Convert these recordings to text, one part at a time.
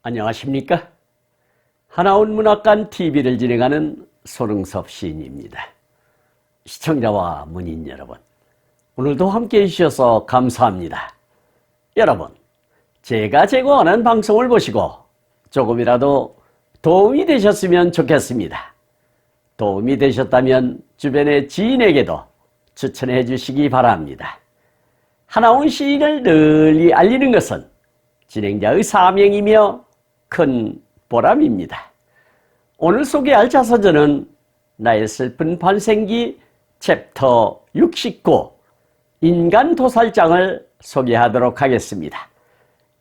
안녕하십니까? 하나온 문학관 TV를 진행하는 손흥섭 시인입니다. 시청자와 문인 여러분, 오늘도 함께해 주셔서 감사합니다. 여러분, 제가 제공하는 방송을 보시고 조금이라도 도움이 되셨으면 좋겠습니다. 도움이 되셨다면 주변의 지인에게도 추천해 주시기 바랍니다. 하나온 시인을 널리 알리는 것은 진행자의 사명이며 큰 보람입니다. 오늘 소개할 자서전은 나의 슬픈 반생기 챕터 69 인간도살장을 소개하도록 하겠습니다.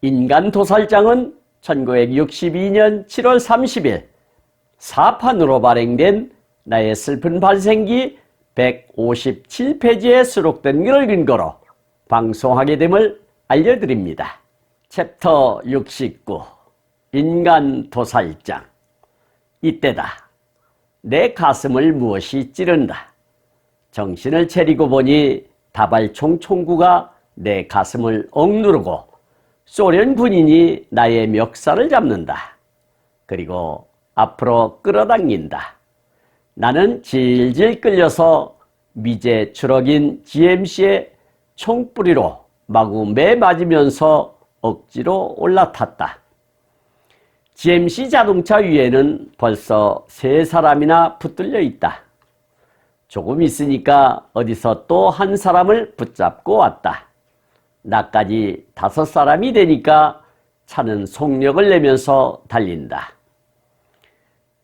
인간도살장은 1962년 7월 30일 사판으로 발행된 나의 슬픈 반생기 157페이지에 수록된 것을 근거로 방송하게 됨을 알려드립니다. 챕터 69 인간도살장. 이때다. 내 가슴을 무엇이 찌른다. 정신을 차리고 보니 다발총 총구가 내 가슴을 억누르고 소련 군인이 나의 멱살을 잡는다. 그리고 앞으로 끌어당긴다. 나는 질질 끌려서 미제 추럭인 GMC의 총뿌리로 마구 매맞으면서 억지로 올라탔다. GMC 자동차 위에는 벌써 3사람이나 붙들려 있다. 조금 있으니까 어디서 또 한 사람을 붙잡고 왔다. 나까지 5사람이 되니까 차는 속력을 내면서 달린다.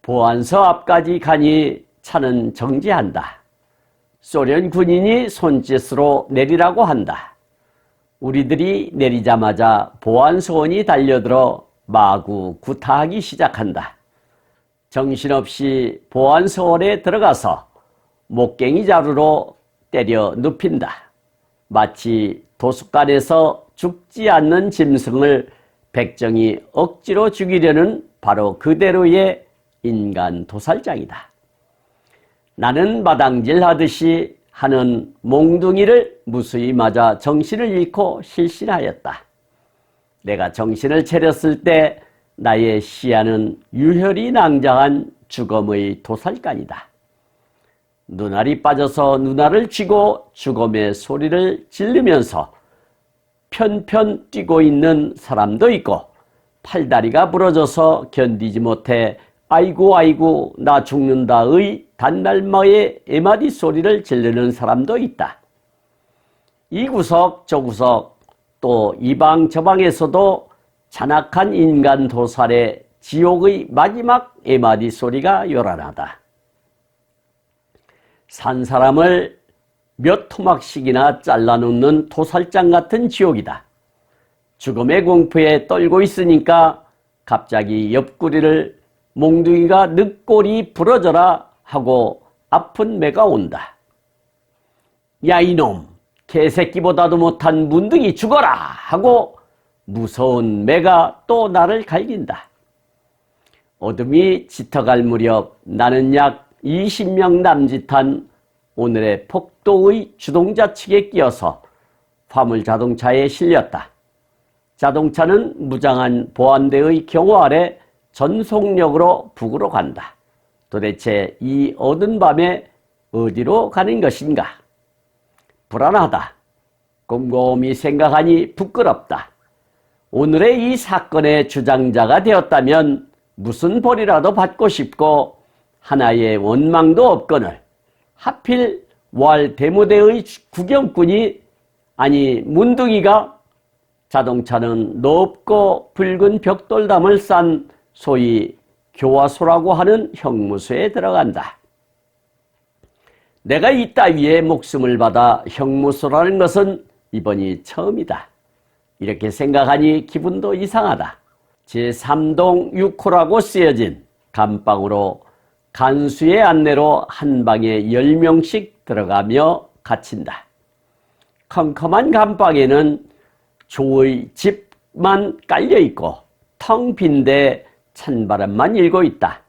보안서 앞까지 가니 차는 정지한다. 소련 군인이 손짓으로 내리라고 한다. 우리들이 내리자마자 보안소원이 달려들어 마구 구타하기 시작한다. 정신없이 보안소원에 들어가서 목갱이 자루로 때려 눕힌다. 마치 도숫간에서 죽지 않는 짐승을 백정이 억지로 죽이려는 바로 그대로의 인간 도살장이다. 나는 마당질하듯이 하는 몽둥이를 무수히 맞아 정신을 잃고 실신하였다. 내가 정신을 차렸을 때 나의 시야는 유혈이 낭장한 죽음의 도살간이다. 눈알이 빠져서 눈알을 쥐고 죽음의 소리를 지르면서 편편 뛰고 있는 사람도 있고, 팔다리가 부러져서 견디지 못해 아이고 아이고 나 죽는다의 단날마의 애마디 소리를 지르는 사람도 있다. 이 구석 저 구석 또 이방 저방에서도 잔악한 인간 도살의 지옥의 마지막 애마디 소리가 요란하다. 산 사람을 몇 토막씩이나 잘라놓는 도살장 같은 지옥이다. 죽음의 공포에 떨고 있으니까 갑자기 옆구리를 몽둥이가 늑골이 부러져라 하고 아픈 매가 온다. 야 이놈, 개새끼보다도 못한 문둥이 죽어라 하고 무서운 매가 또 나를 갈긴다. 어둠이 짙어갈 무렵 나는 약 20명 남짓한 오늘의 폭도의 주동자 측에 끼어서 화물 자동차에 실렸다. 자동차는 무장한 보안대의 경호 아래 전속력으로 북으로 간다. 도대체 이 어두운 밤에 어디로 가는 것인가? 불안하다. 곰곰이 생각하니 부끄럽다. 오늘의 이 사건의 주장자가 되었다면 무슨 벌이라도 받고 싶고 하나의 원망도 없거늘 하필 왈 대무대의 구경꾼이 아니 문둥이가 자동차는 높고 붉은 벽돌담을 싼 소위 교화소라고 하는 형무소에 들어간다. 내가 이 따위의 목숨을 받아 형무소라는 것은 이번이 처음이다. 이렇게 생각하니 기분도 이상하다. 제3동 6호라고 쓰여진 감방으로 간수의 안내로 한 방에 10명씩 들어가며 갇힌다. 컴컴한 감방에는 조의 집만 깔려있고 텅 빈데 찬바람만 일고 있다.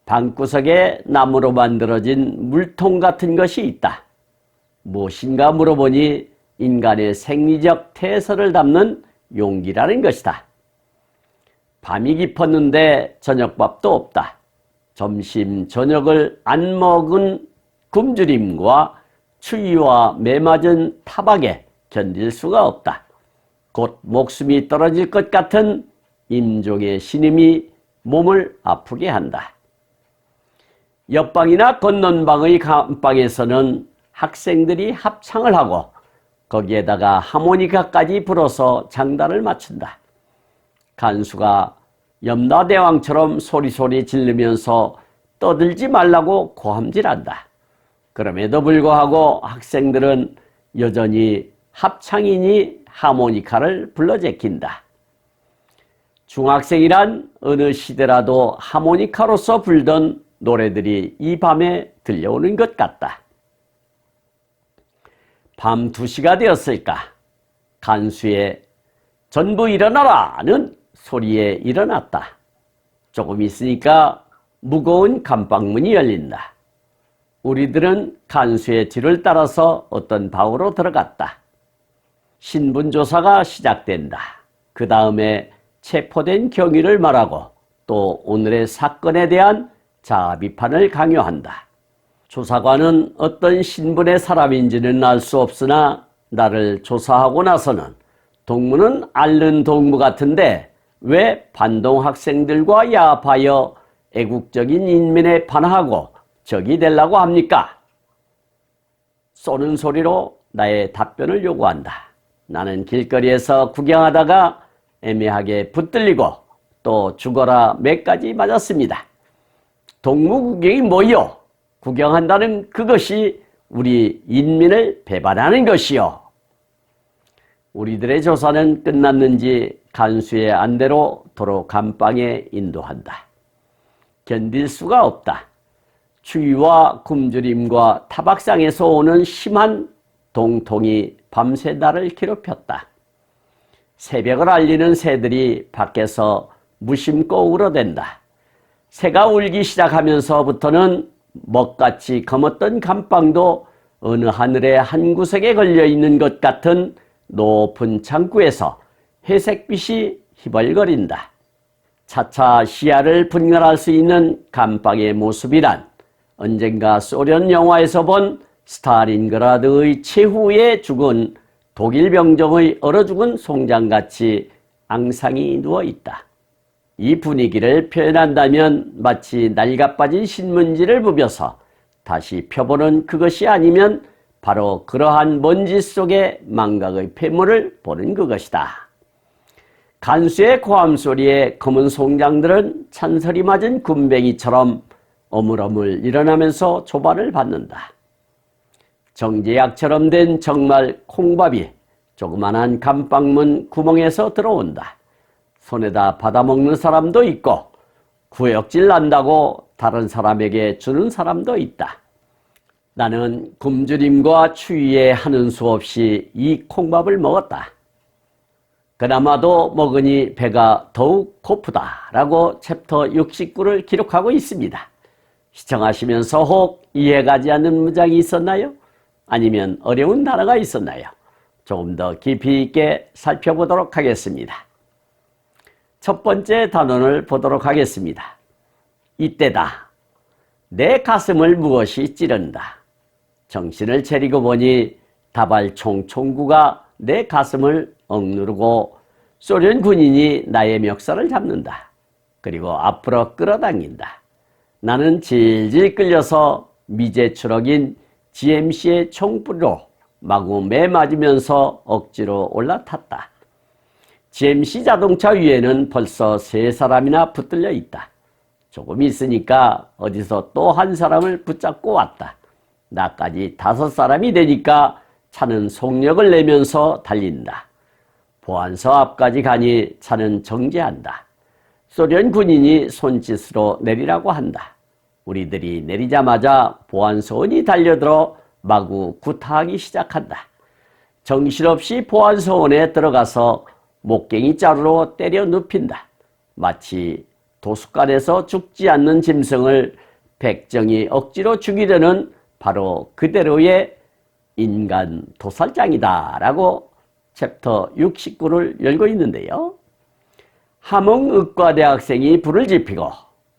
방구석에 나무로 만들어진 물통 같은 것이 있다. 무엇인가 물어보니 인간의 생리적 태설을 담는 용기라는 것이다. 밤이 깊었는데 저녁밥도 없다. 점심 저녁을 안 먹은 굶주림과 추위와 매맞은 타박에 견딜 수가 없다. 곧 목숨이 떨어질 것 같은 임종의 신음이 몸을 아프게 한다. 옆방이나 건넌방의 감방에서는 학생들이 합창을 하고 거기에다가 하모니카까지 불어서 장단을 맞춘다. 간수가 염라대왕처럼 소리소리 지르면서 떠들지 말라고 고함질한다. 그럼에도 불구하고 학생들은 여전히 합창이니 하모니카를 불러 제낀다. 중학생이란 어느 시대라도 하모니카로서 불던 노래들이 이 밤에 들려오는 것 같다. 밤 2시가 되었을까? 간수의 전부 일어나라는 소리에 일어났다. 조금 있으니까 무거운 감방문이 열린다. 우리들은 간수의 뒤를 따라서 어떤 방으로 들어갔다. 신분조사가 시작된다. 그 다음에 체포된 경위를 말하고 또 오늘의 사건에 대한 자비판을 강요한다. 조사관은 어떤 신분의 사람인지는 알 수 없으나 나를 조사하고 나서는 동무는 앓는 동무 같은데 왜 반동 학생들과 야합하여 애국적인 인민에 반하고 적이 되려고 합니까? 쏘는 소리로 나의 답변을 요구한다. 나는 길거리에서 구경하다가 애매하게 붙들리고 또 죽어라 매까지 맞았습니다. 동무구경이 뭐요? 구경한다는 그것이 우리 인민을 배반하는 것이요. 우리들의 조사는 끝났는지 간수의 안대로 도로 감방에 인도한다. 견딜 수가 없다. 추위와 굶주림과 타박상에서 오는 심한 동통이 밤새 나를 괴롭혔다. 새벽을 알리는 새들이 밖에서 무심코 울어댄다. 새가 울기 시작하면서부터는 먹같이 검었던 감방도 어느 하늘의 한 구석에 걸려있는 것 같은 높은 창구에서 회색빛이 희벌거린다. 차차 시야를 분간할 수 있는 감방의 모습이란 언젠가 소련 영화에서 본 스탈린그라드의 최후에 죽은 독일 병정의 얼어 죽은 송장같이 앙상이 누워있다. 이 분위기를 표현한다면 마치 낡아빠진 신문지를 부벼서 다시 펴보는 그것이 아니면 바로 그러한 먼지 속의 망각의 폐물을 보는 그것이다. 간수의 고함소리에 검은 송장들은 찬설이 맞은 군뱅이처럼 어물어물 일어나면서 조반을 받는다. 정제약처럼 된 정말 콩밥이 조그만한 감방문 구멍에서 들어온다. 손에다 받아먹는 사람도 있고 구역질 난다고 다른 사람에게 주는 사람도 있다. 나는 굶주림과 추위에 하는 수 없이 이 콩밥을 먹었다. 그나마도 먹으니 배가 더욱 고프다라고 챕터 69를 기록하고 있습니다. 시청하시면서 혹 이해가지 않는 문장이 있었나요? 아니면 어려운 단어가 있었나요? 조금 더 깊이 있게 살펴보도록 하겠습니다. 첫 번째 단원을 보도록 하겠습니다. 이때다. 내 가슴을 무엇이 찌른다. 정신을 차리고 보니 다발총 총구가 내 가슴을 억누르고 소련 군인이 나의 멱살을 잡는다. 그리고 앞으로 끌어당긴다. 나는 질질 끌려서 미제추럭인 GMC의 총불로 마구 매맞으면서 억지로 올라탔다. GMC 자동차 위에는 벌써 3사람이나 붙들려 있다. 조금 있으니까 어디서 또 한 사람을 붙잡고 왔다. 나까지 5사람이 되니까 차는 속력을 내면서 달린다. 보안소 앞까지 가니 차는 정지한다. 소련 군인이 손짓으로 내리라고 한다. 우리들이 내리자마자 보안소원이 달려들어 마구 구타하기 시작한다. 정신없이 보안소원에 들어가서 목갱이 자루로 때려 눕힌다. 마치 도숫간에서 죽지 않는 짐승을 백정이 억지로 죽이려는 바로 그대로의 인간 도살장이다 라고 챕터 69를 열고 있는데요. 함흥의과대학생이 불을 지피고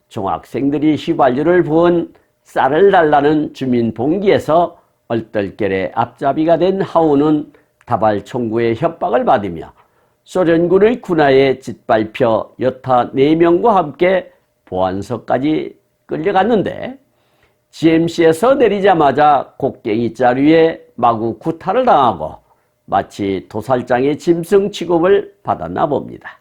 중학생들이 휘발유를 부은 쌀을 달라는 주민 봉기에서 얼떨결에 앞잡이가 된 하우는 다발 총구의 협박을 받으며 소련군의 군하에 짓밟혀 여타 4명과 함께 보안소까지 끌려갔는데 GMC에서 내리자마자 곡괭이 자루에 마구 구타를 당하고 마치 도살장의 짐승 취급을 받았나 봅니다.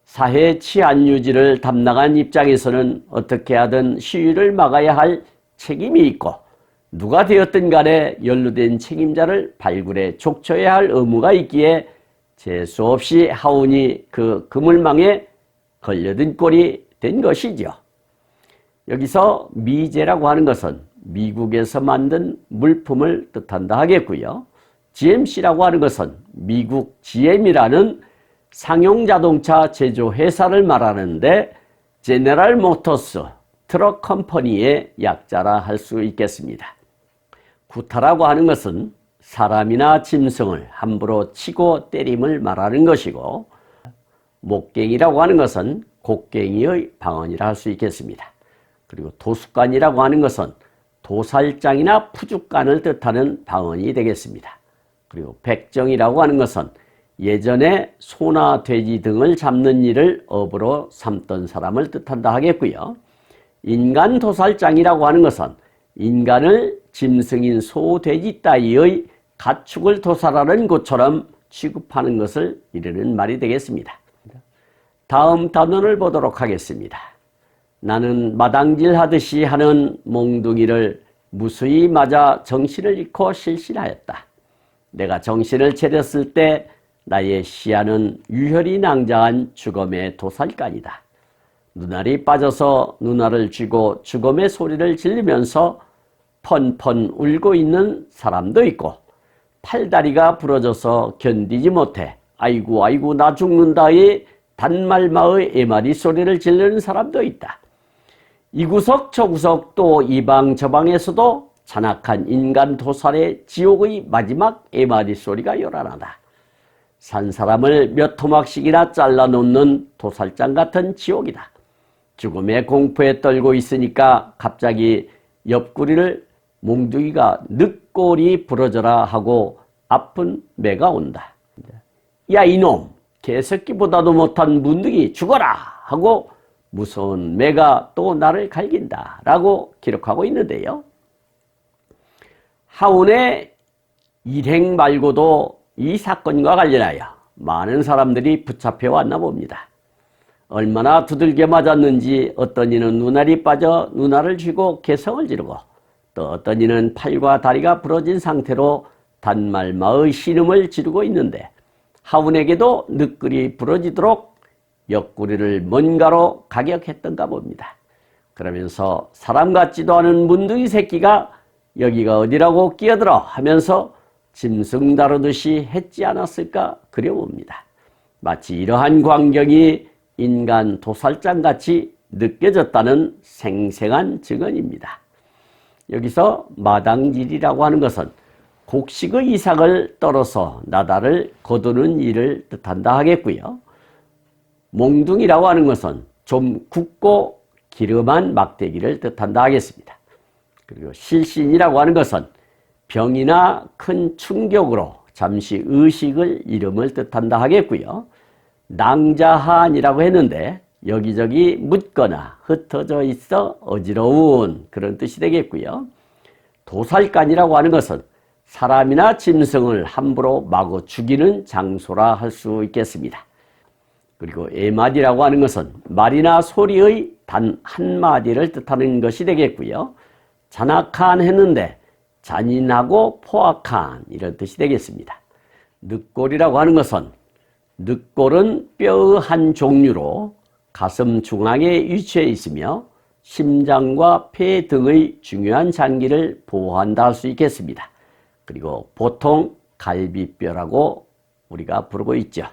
사회 치안 유지를 담당한 입장에서는 어떻게 하든 시위를 막아야 할 책임이 있고 누가 되었든 간에 연루된 책임자를 발굴해 족쳐야 할 의무가 있기에 재수 없이 하운이 그 그물망에 걸려든 꼴이 된 것이죠. 여기서 미제라고 하는 것은 미국에서 만든 물품을 뜻한다 하겠고요. GMC라고 하는 것은 미국 GM이라는 상용자동차 제조회사를 말하는데 제네럴 모터스 트럭 컴퍼니의 약자라 할 수 있겠습니다. 구타라고 하는 것은 사람이나 짐승을 함부로 치고 때림을 말하는 것이고 목갱이라고 하는 것은 곡괭이의 방언이라 할 수 있겠습니다. 그리고 도수관이라고 하는 것은 도살장이나 푸죽간을 뜻하는 방언이 되겠습니다. 그리고 백정이라고 하는 것은 예전에 소나 돼지 등을 잡는 일을 업으로 삼던 사람을 뜻한다 하겠고요. 인간 도살장이라고 하는 것은 인간을 짐승인 소, 돼지 따위의 가축을 도살하는 것처럼 취급하는 것을 이르는 말이 되겠습니다. 다음 단원을 보도록 하겠습니다. 나는 마당질 하듯이 하는 몽둥이를 무수히 맞아 정신을 잃고 실실하였다. 내가 정신을 차렸을 때 나의 시야는 유혈이 낭자한 죽음의 도살간이다. 눈알이 빠져서 눈알을 쥐고 죽음의 소리를 지르면서 펀펀 울고 있는 사람도 있고 팔다리가 부러져서 견디지 못해 아이고 아이고 나 죽는다의 단말마의 애마리 소리를 지르는 사람도 있다. 이구석 저구석 또 이방 저방에서도 잔악한 인간 도살의 지옥의 마지막 애마리 소리가 요란하다. 산 사람을 몇 토막씩이나 잘라놓는 도살장 같은 지옥이다. 죽음의 공포에 떨고 있으니까 갑자기 옆구리를 몽둥이가 늑골이 부러져라 하고 아픈 매가 온다. 야 이놈 개새끼보다도 못한 문둥이 죽어라 하고 무서운 매가 또 나를 갈긴다 라고 기록하고 있는데요. 하운의 일행 말고도 이 사건과 관련하여 많은 사람들이 붙잡혀 왔나 봅니다. 얼마나 두들겨 맞았는지 어떤 이는 눈알이 빠져 눈알을 쥐고 개성을 지르고 또 어떤 이는 팔과 다리가 부러진 상태로 단말마의 신음을 지르고 있는데 하운에게도 늑골이 부러지도록 옆구리를 뭔가로 가격했던가 봅니다. 그러면서 사람 같지도 않은 문둥이 새끼가 여기가 어디라고 끼어들어 하면서 짐승 다루듯이 했지 않았을까 그려봅니다. 마치 이러한 광경이 인간 도살장같이 느껴졌다는 생생한 증언입니다. 여기서 마당질이라고 하는 것은 곡식의 이삭을 떨어서 나달을 거두는 일을 뜻한다 하겠고요. 몽둥이라고 하는 것은 좀 굵고 기름한 막대기를 뜻한다 하겠습니다. 그리고 실신이라고 하는 것은 병이나 큰 충격으로 잠시 의식을 잃음을 뜻한다 하겠고요. 낭자한이라고 했는데 여기저기 묻거나 흩어져 있어 어지러운 그런 뜻이 되겠고요. 도살간이라고 하는 것은 사람이나 짐승을 함부로 마구 죽이는 장소라 할 수 있겠습니다. 그리고 애마디라고 하는 것은 말이나 소리의 단 한마디를 뜻하는 것이 되겠고요. 잔악한 했는데 잔인하고 포악한 이런 뜻이 되겠습니다. 늑골이라고 하는 것은 늑골은 뼈의 한 종류로 가슴 중앙에 위치해 있으며 심장과 폐 등의 중요한 장기를 보호한다 할 수 있겠습니다. 그리고 보통 갈비뼈라고 우리가 부르고 있죠.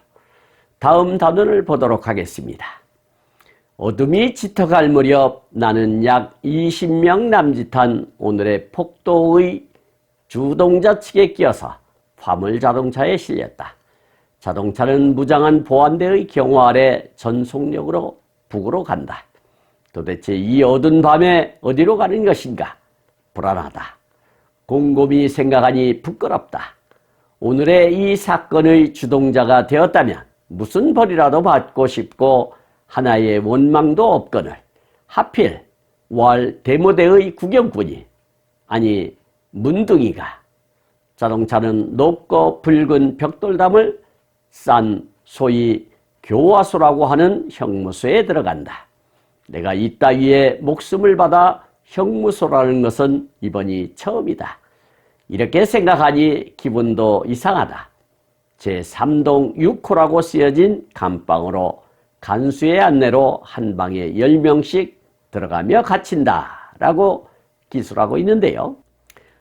다음 단원을 보도록 하겠습니다. 어둠이 짙어갈 무렵 나는 약 20명 남짓한 오늘의 폭도의 주동자 측에 끼어서 화물 자동차에 실렸다. 자동차는 무장한 보안대의 경호 아래 전속력으로 북으로 간다. 도대체 이 어두운 밤에 어디로 가는 것인가? 불안하다. 곰곰이 생각하니 부끄럽다. 오늘의 이 사건의 주동자가 되었다면 무슨 벌이라도 받고 싶고 하나의 원망도 없거늘 하필 월 대모대의 구경꾼이 아니 문둥이가 자동차는 높고 붉은 벽돌담을 싼 소위 교화소라고 하는 형무소에 들어간다. 내가 이따위에 목숨을 받아 형무소라는 것은 이번이 처음이다. 이렇게 생각하니 기분도 이상하다. 제3동 6호라고 쓰여진 감방으로 간수의 안내로 한 방에 10명씩 들어가며 갇힌다 라고 기술하고 있는데요.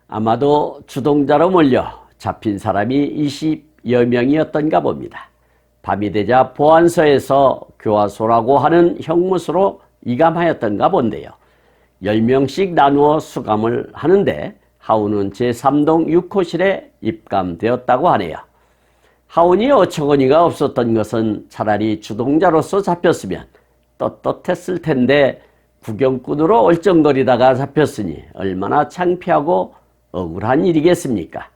아마도 주동자로 몰려 잡힌 사람이 20여 명이었던가 봅니다. 밤이 되자 보안소에서 교화소라고 하는 형무소로 이감하였던가 본데요. 10명씩 나누어 수감을 하는데 하운은 제3동 6호실에 입감되었다고 하네요. 하운이 어처구니가 없었던 것은 차라리 주동자로서 잡혔으면 떳떳했을 텐데 구경꾼으로 얼쩡거리다가 잡혔으니 얼마나 창피하고 억울한 일이겠습니까?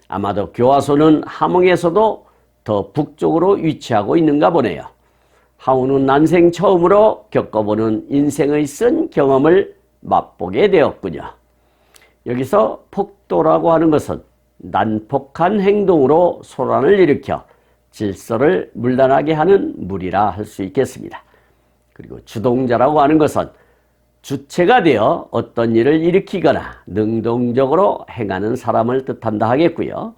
아마도 교화소는 함흥에서도 더 북쪽으로 위치하고 있는가 보네요. 하운은 난생 처음으로 겪어보는 인생의 쓴 경험을 맛보게 되었군요. 여기서 폭도라고 하는 것은 난폭한 행동으로 소란을 일으켜 질서를 문란하게 하는 무리라 할 수 있겠습니다. 그리고 주동자라고 하는 것은 주체가 되어 어떤 일을 일으키거나 능동적으로 행하는 사람을 뜻한다 하겠고요.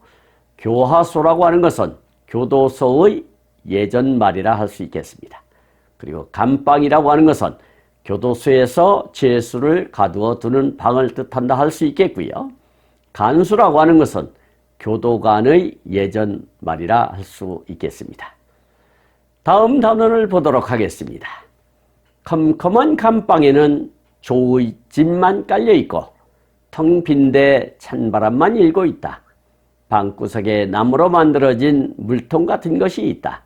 교화소라고 하는 것은 교도소의 예전 말이라 할 수 있겠습니다. 그리고 감방이라고 하는 것은 교도소에서 죄수를 가두어 두는 방을 뜻한다 할 수 있겠고요. 간수라고 하는 것은 교도관의 예전 말이라 할 수 있겠습니다. 다음 단원을 보도록 하겠습니다. 컴컴한 감방에는 조의 집만 깔려있고 텅 빈데 찬바람만 일고 있다. 방구석에 나무로 만들어진 물통 같은 것이 있다.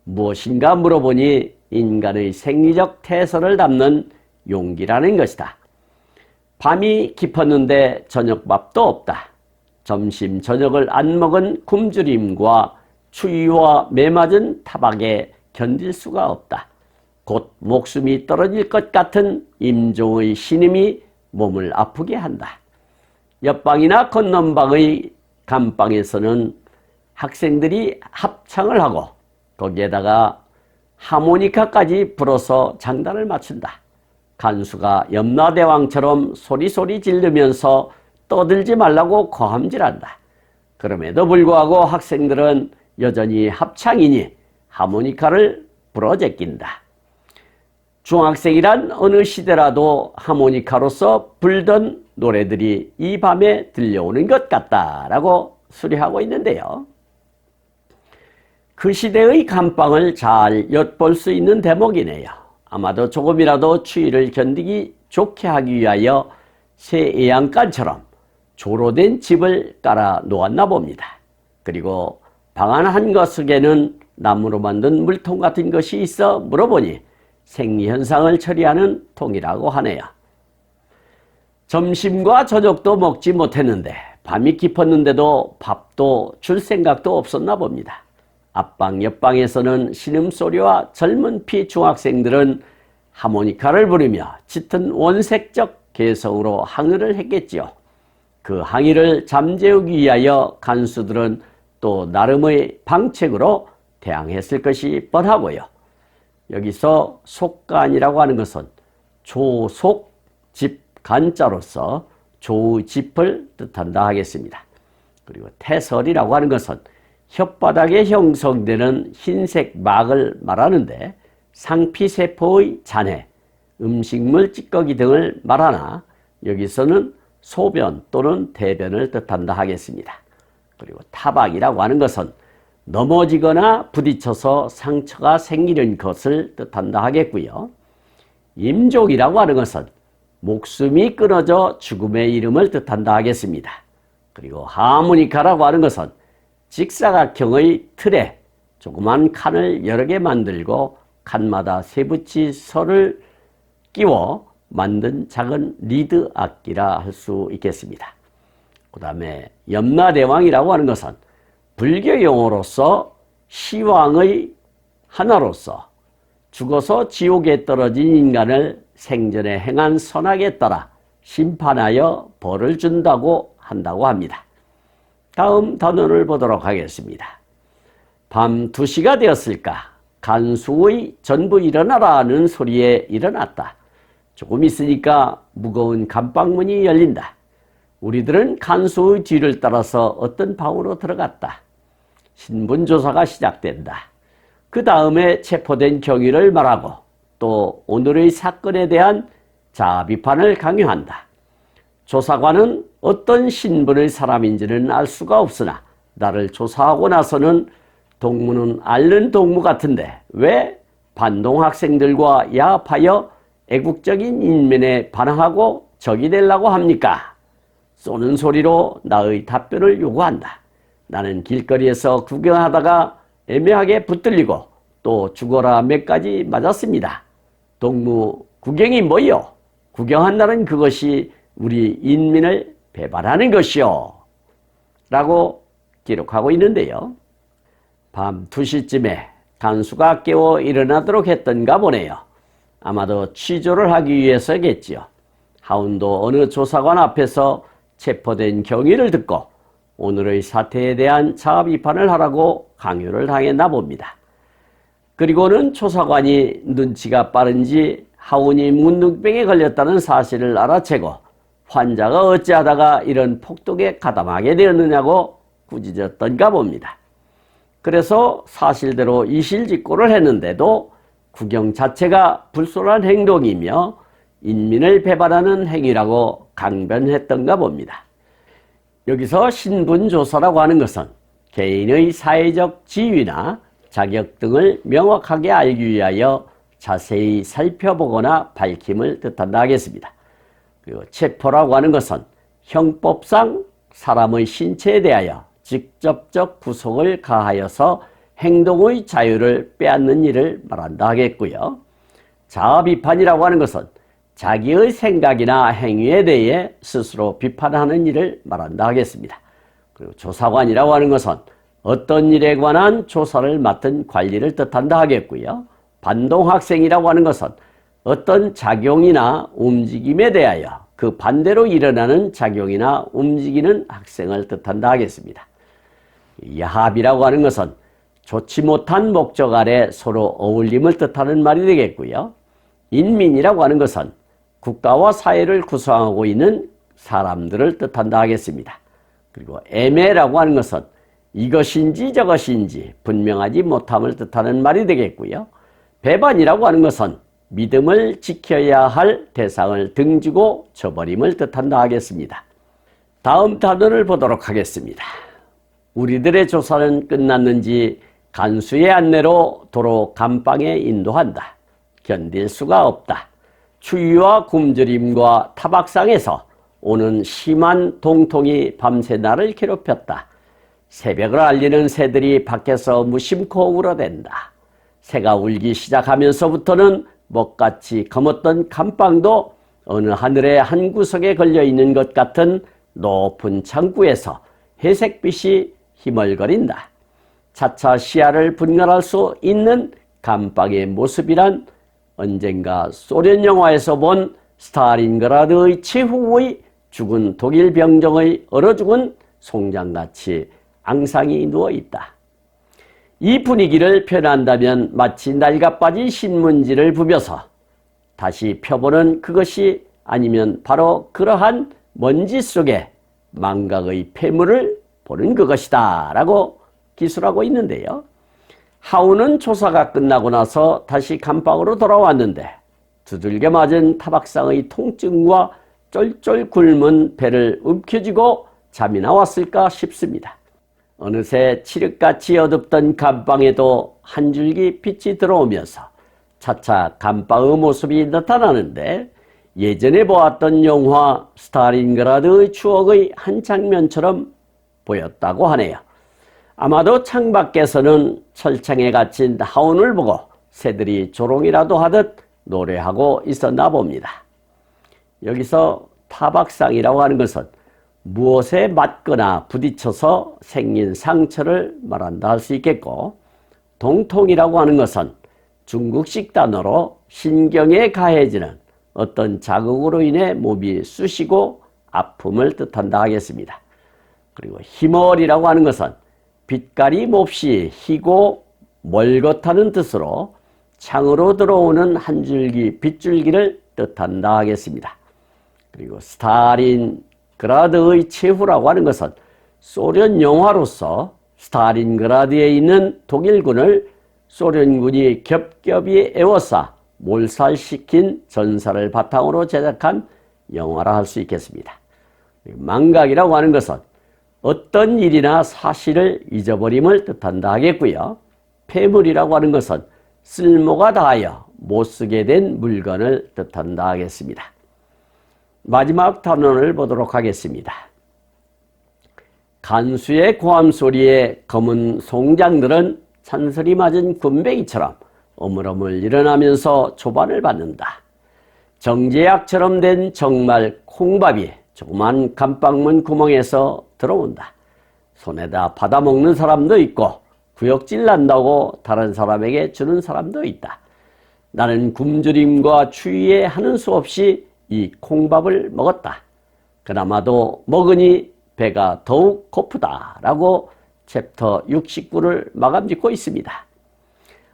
무엇인가 물어보니 인간의 생리적 태설을 담는 용기라는 것이다. 밤이 깊었는데 저녁밥도 없다. 점심 저녁을 안 먹은 굶주림과 추위와 매맞은 타박에 견딜 수가 없다. 곧 목숨이 떨어질 것 같은 임종의 신음이 몸을 아프게 한다. 옆방이나 건넌방의 감방에서는 학생들이 합창을 하고 거기에다가 하모니카까지 불어서 장단을 맞춘다. 간수가 염라대왕처럼 소리소리 지르면서 떠들지 말라고 고함질한다. 그럼에도 불구하고 학생들은 여전히 합창이니 하모니카를 불어 제낀다. 중학생이란 어느 시대라도 하모니카로서 불던 노래들이 이 밤에 들려오는 것 같다라고 수리하고 있는데요. 그 시대의 감방을 잘 엿볼 수 있는 대목이네요. 아마도 조금이라도 추위를 견디기 좋게 하기 위하여 새 애양간처럼 조로된 집을 깔아 놓았나 봅니다. 그리고 방 안 한 구석에는 나무로 만든 물통 같은 것이 있어 물어보니 생리현상을 처리하는 통이라고 하네요. 점심과 저녁도 먹지 못했는데 밤이 깊었는데도 밥도 줄 생각도 없었나 봅니다. 앞방 옆방에서는 신음소리와 젊은 피 중학생들은 하모니카를 부르며 짙은 원색적 개성으로 항의를 했겠지요. 그 항의를 잠재우기 위하여 간수들은 또 나름의 방책으로 대항했을 것이 뻔하고요. 여기서 속간이라고 하는 것은 조속 집 간자로서 조집을 뜻한다 하겠습니다. 그리고 태설이라고 하는 것은 혓바닥에 형성되는 흰색 막을 말하는데 상피세포의 잔해, 음식물 찌꺼기 등을 말하나 여기서는 소변 또는 대변을 뜻한다 하겠습니다. 그리고 타박이라고 하는 것은 넘어지거나 부딪혀서 상처가 생기는 것을 뜻한다 하겠고요. 임종이라고 하는 것은 목숨이 끊어져 죽음의 이름을 뜻한다 하겠습니다. 그리고 하모니카라고 하는 것은 직사각형의 틀에 조그만 칸을 여러 개 만들고 칸마다 세부치 설을 끼워 만든 작은 리드 악기라 할 수 있겠습니다. 그 다음에 염라대왕이라고 하는 것은 불교 용어로서 시왕의 하나로서 죽어서 지옥에 떨어진 인간을 생전에 행한 선악에 따라 심판하여 벌을 준다고 한다고 합니다. 다음 단원을 보도록 하겠습니다. 밤 2시가 되었을까 간수의 전부 일어나라는 소리에 일어났다. 조금 있으니까 무거운 감방문이 열린다. 우리들은 간수의 뒤를 따라서 어떤 방으로 들어갔다. 신분조사가 시작된다. 그 다음에 체포된 경위를 말하고 또 오늘의 사건에 대한 자비판을 강요한다. 조사관은 어떤 신분의 사람인지는 알 수가 없으나 나를 조사하고 나서는 동무는 앓는 동무 같은데 왜 반동 학생들과 야합하여 애국적인 인민에 반항하고 적이 되려고 합니까? 쏘는 소리로 나의 답변을 요구한다. 나는 길거리에서 구경하다가 애매하게 붙들리고 또 죽어라 몇 가지 맞았습니다. 동무 구경이 뭐요? 구경한다는 그것이 우리 인민을 배반하는 것이요. 라고 기록하고 있는데요. 밤 2시쯤에 간수가 깨워 일어나도록 했던가 보네요. 아마도 취조를 하기 위해서겠지요. 하운도 어느 조사관 앞에서 체포된 경위를 듣고 오늘의 사태에 대한 자비판을 하라고 강요를 당했나 봅니다. 그리고는 조사관이 눈치가 빠른지 하운이 문둥병에 걸렸다는 사실을 알아채고 환자가 어찌하다가 이런 폭독에 가담하게 되었느냐고 꾸짖었던가 봅니다. 그래서 사실대로 이실직고를 했는데도 구경 자체가 불순한 행동이며 인민을 배반하는 행위라고 강변했던가 봅니다. 여기서 신분조사라고 하는 것은 개인의 사회적 지위나 자격 등을 명확하게 알기 위하여 자세히 살펴보거나 밝힘을 뜻한다 하겠습니다. 그리고 체포라고 하는 것은 형법상 사람의 신체에 대하여 직접적 구속을 가하여서 행동의 자유를 빼앗는 일을 말한다 하겠고요. 자아비판이라고 하는 것은 자기의 생각이나 행위에 대해 스스로 비판하는 일을 말한다 하겠습니다. 그리고 조사관이라고 하는 것은 어떤 일에 관한 조사를 맡은 관리를 뜻한다 하겠고요. 반동학생이라고 하는 것은 어떤 작용이나 움직임에 대하여 그 반대로 일어나는 작용이나 움직이는 학생을 뜻한다 하겠습니다. 야합이라고 하는 것은 좋지 못한 목적 아래 서로 어울림을 뜻하는 말이 되겠고요. 인민이라고 하는 것은 국가와 사회를 구성하고 있는 사람들을 뜻한다 하겠습니다. 그리고 애매라고 하는 것은 이것인지 저것인지 분명하지 못함을 뜻하는 말이 되겠고요. 배반이라고 하는 것은 믿음을 지켜야 할 대상을 등지고 저버림을 뜻한다 하겠습니다. 다음 단원을 보도록 하겠습니다. 우리들의 조사는 끝났는지 간수의 안내로 도로 감방에 인도한다. 견딜 수가 없다. 추위와 굶주림과 타박상에서 오는 심한 동통이 밤새 나를 괴롭혔다. 새벽을 알리는 새들이 밖에서 무심코 울어댄다. 새가 울기 시작하면서부터는 먹같이 검었던 감방도 어느 하늘의 한 구석에 걸려있는 것 같은 높은 창구에서 회색빛이 희멀거린다. 차차 시야를 분간할 수 있는 감방의 모습이란 언젠가 소련 영화에서 본 스탈린그라드의 최후의 죽은 독일 병정의 얼어 죽은 송장같이 앙상이 누워있다. 이 분위기를 표현한다면 마치 낡아 빠진 신문지를 부벼서 다시 펴보는 그것이 아니면 바로 그러한 먼지 속에 망각의 폐물을 보는 그것이다 라고 기술하고 있는데요. 하우는 조사가 끝나고 나서 다시 감방으로 돌아왔는데 두들겨 맞은 타박상의 통증과 쫄쫄 굶은 배를 움켜쥐고 잠이 나왔을까 싶습니다. 어느새 칠흑같이 어둡던 감방에도 한 줄기 빛이 들어오면서 차차 감방의 모습이 나타나는데 예전에 보았던 영화 스탈린그라드의 추억의 한 장면처럼 보였다고 하네요. 아마도 창밖에서는 철창에 갇힌 하온을 보고 새들이 조롱이라도 하듯 노래하고 있었나 봅니다. 여기서 타박상이라고 하는 것은 무엇에 맞거나 부딪혀서 생긴 상처를 말한다 할 수 있겠고, 동통이라고 하는 것은 중국식 단어로 신경에 가해지는 어떤 자극으로 인해 몸이 쑤시고 아픔을 뜻한다 하겠습니다. 그리고 희멀이라고 하는 것은 빛깔이 몹시 희고 멀겋다는 뜻으로 창으로 들어오는 한 줄기 빗줄기를 뜻한다 하겠습니다. 그리고 스탈린그라드의 최후라고 하는 것은 소련 영화로서 스탈린그라드에 있는 독일군을 소련군이 겹겹이 에워싸 몰살시킨 전사를 바탕으로 제작한 영화라 할 수 있겠습니다. 망각이라고 하는 것은 어떤 일이나 사실을 잊어버림을 뜻한다 하겠고요. 폐물이라고 하는 것은 쓸모가 다하여 못쓰게 된 물건을 뜻한다 하겠습니다. 마지막 단원을 보도록 하겠습니다. 간수의 고함 소리에 검은 송장들은 산설이 맞은 군뱅이처럼 어물어물 일어나면서 초반을 받는다. 정제약처럼 된 정말 콩밥이 조그만 감방문 구멍에서 들어온다. 손에다 받아먹는 사람도 있고 구역질 난다고 다른 사람에게 주는 사람도 있다. 나는 굶주림과 추위에 하는 수 없이 이 콩밥을 먹었다. 그나마도 먹으니 배가 더욱 고프다 라고 챕터 69를 마감짓고 있습니다.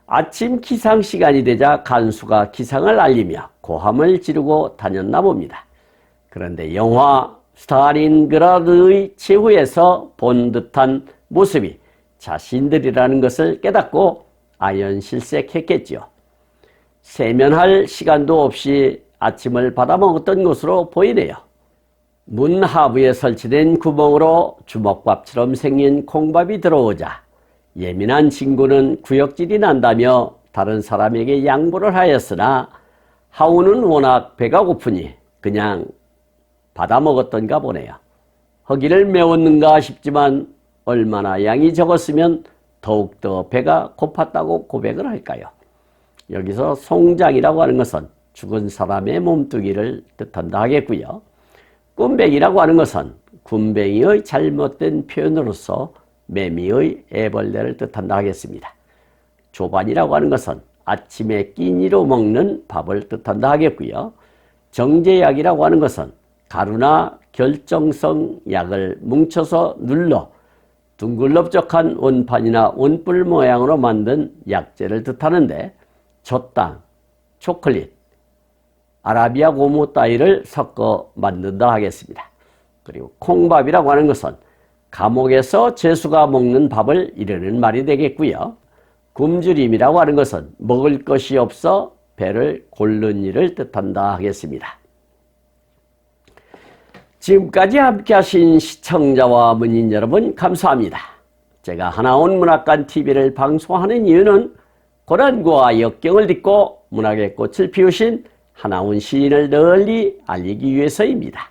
아침 기상 시간이 되자 간수가 기상을 알리며 고함을 지르고 다녔나 봅니다. 그런데 영화 스탈린그라드의 최후에서 본 듯한 모습이 자신들이라는 것을 깨닫고 아연실색했겠지요. 세면할 시간도 없이 아침을 받아먹었던 것으로 보이네요. 문 하부에 설치된 구멍으로 주먹밥처럼 생긴 콩밥이 들어오자 예민한 친구는 구역질이 난다며 다른 사람에게 양보를 하였으나 하우는 워낙 배가 고프니 그냥 받아먹었던가 보네요. 허기를 메웠는가 싶지만 얼마나 양이 적었으면 더욱더 배가 고팠다고 고백을 할까요? 여기서 송장이라고 하는 것은 죽은 사람의 몸뚱이를 뜻한다 하겠고요. 꿈뱅이라고 하는 것은 군뱅이의 잘못된 표현으로서 매미의 애벌레를 뜻한다 하겠습니다. 조반이라고 하는 것은 아침에 끼니로 먹는 밥을 뜻한다 하겠고요. 정제약이라고 하는 것은 가루나 결정성 약을 뭉쳐서 눌러 둥글럽적한 원판이나 원뿔 모양으로 만든 약재를 뜻하는데 젖당, 초콜릿, 아라비아 고무 따위를 섞어 만든다 하겠습니다. 그리고 콩밥이라고 하는 것은 감옥에서 죄수가 먹는 밥을 이르는 말이 되겠고요. 굶주림이라고 하는 것은 먹을 것이 없어 배를 고른 일을 뜻한다 하겠습니다. 지금까지 함께 하신 시청자와 문인 여러분 감사합니다. 제가 하나온 문학관 TV를 방송하는 이유는 고난과 역경을 딛고 문학의 꽃을 피우신 하나온 시인을 널리 알리기 위해서입니다.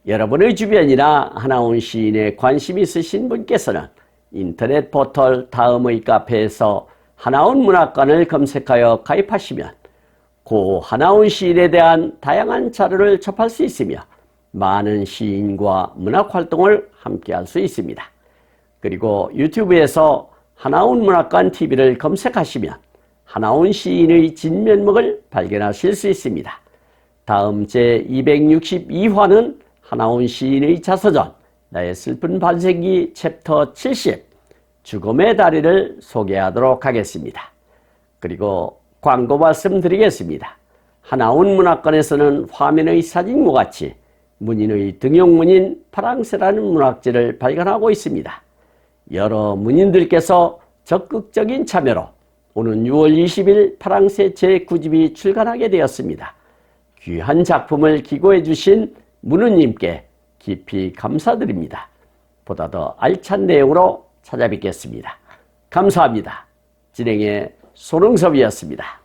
여러분의 주변이나 하나온 시인에 관심 있으신 분께서는 인터넷 포털 다음의 카페에서 하나온 문학관을 검색하여 가입하시면 고 하나온 시인에 대한 다양한 자료를 접할 수 있으며 많은 시인과 문학활동을 함께 할 수 있습니다. 그리고 유튜브에서 하나온 문학관 TV를 검색하시면 하나온 시인의 진면목을 발견하실 수 있습니다. 다음 제262화는 하나온 시인의 자서전 나의 슬픈 반생기 챕터 70 죽음의 다리를 소개하도록 하겠습니다. 그리고 광고 말씀드리겠습니다. 하나온 문학관에서는 화면의 사진과 같이 문인의 등용문인 파랑새라는 문학지를 발간하고 있습니다. 여러 문인들께서 적극적인 참여로 오는 6월 20일 파랑새 제9집이 출간하게 되었습니다. 귀한 작품을 기고해 주신 문우님께 깊이 감사드립니다. 보다 더 알찬 내용으로 찾아뵙겠습니다. 감사합니다. 진행의 손흥섭이었습니다.